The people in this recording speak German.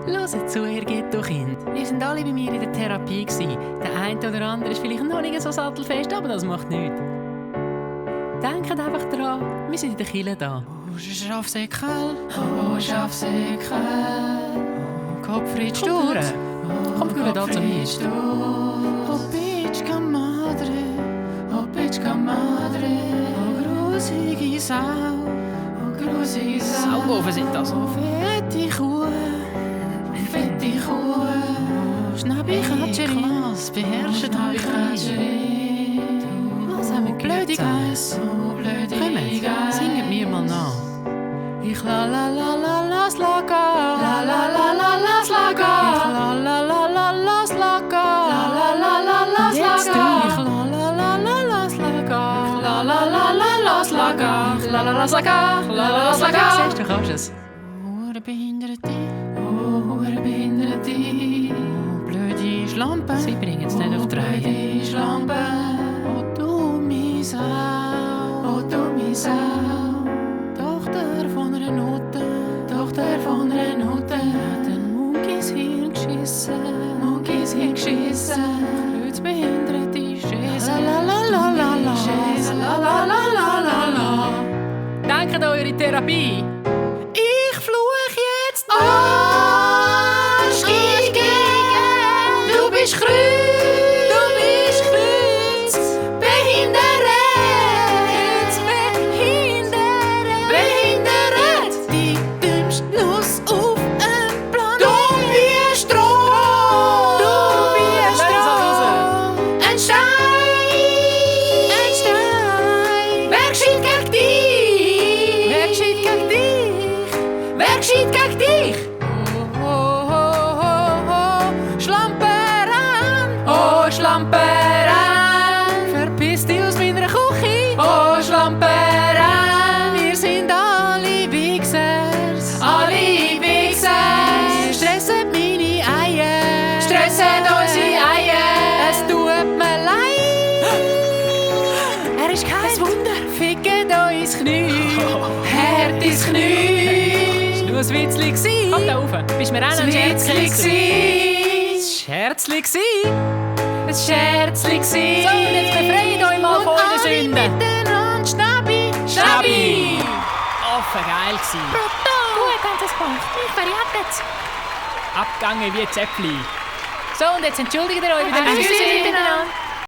Hört zu, ihr Ghetto-Kind. Ihr seid alle bei mir in der Therapie gewesen. Der eine oder andere ist vielleicht noch nicht so sattelfest, aber das macht nichts. Denkt einfach dran, wir sind in der Kirche da. Oh, Schafsäckel, oh, Schafsäckel, oh, Gottfried Sturz, Komm, führen da zu mir. Oh, Pitschka Madre, oh, Pitschka Madre, oh, grusige Sau, oh, grusige Sau. Sauwofen sind das. Oh, fette Kuh, fette Kuh, Schnabbi-Katscheri, beherrscht Katscheri. Was haben wir Blöde Geiss, oh, blöde Geiss. Singet mir mal nach. Ich la la la la las la ga, la la la la las la ga, ich la la la la las la ga, la la la la las la ga, ich la la la la las la ga, la la la la las la ga, la la las la ga, la la las la ga. Siehst du, kannst es. Behinderte, blöde Schlampe, Sie bringen es nicht auf die Reihe. blöde Schlampe, oh dumme Sau, oh dumme Sau. Tochter von einer Nutte, hat ein Munkis Hirn geschissen, Kreuzbehinderte Schäse, la la la la la, Schäse, la la la la la la. Denkt an eure Therapie. Ich fluch jetzt Arschgeige, du bist kreuz, behindert, die dümmste Nuss auf dem Plan. Du bist Stroh, ein Stein, wer geschieht gegen dich? Wer geschieht gegen dich? Oh, oh, oh, oh, oh, Schlamperan, oh, Schlamperan, verpiss dich aus meiner Küche, oh, Schlamperan, wir sind alle Wichsers, stressen meine Eier, stressen unsere Eier, es tut mir leid, er ist kein Wunder, fickt uns Knie, hart ins Knie. Nur ein Witzli gsi. Komm da rauf. Bist mir auch noch ein Scherzli gsi? Scherzli gsi? Ein Scherzli gsi. So, und jetzt befreit euch mal von euren Sünden. Miteinander Schnabi. Offen geil gsi. Gut haben sie es gemacht. Ich verjagt. Abgegangen wie Zäpfli. So, und jetzt entschuldigt ihr euch wieder. Tschüss miteinander.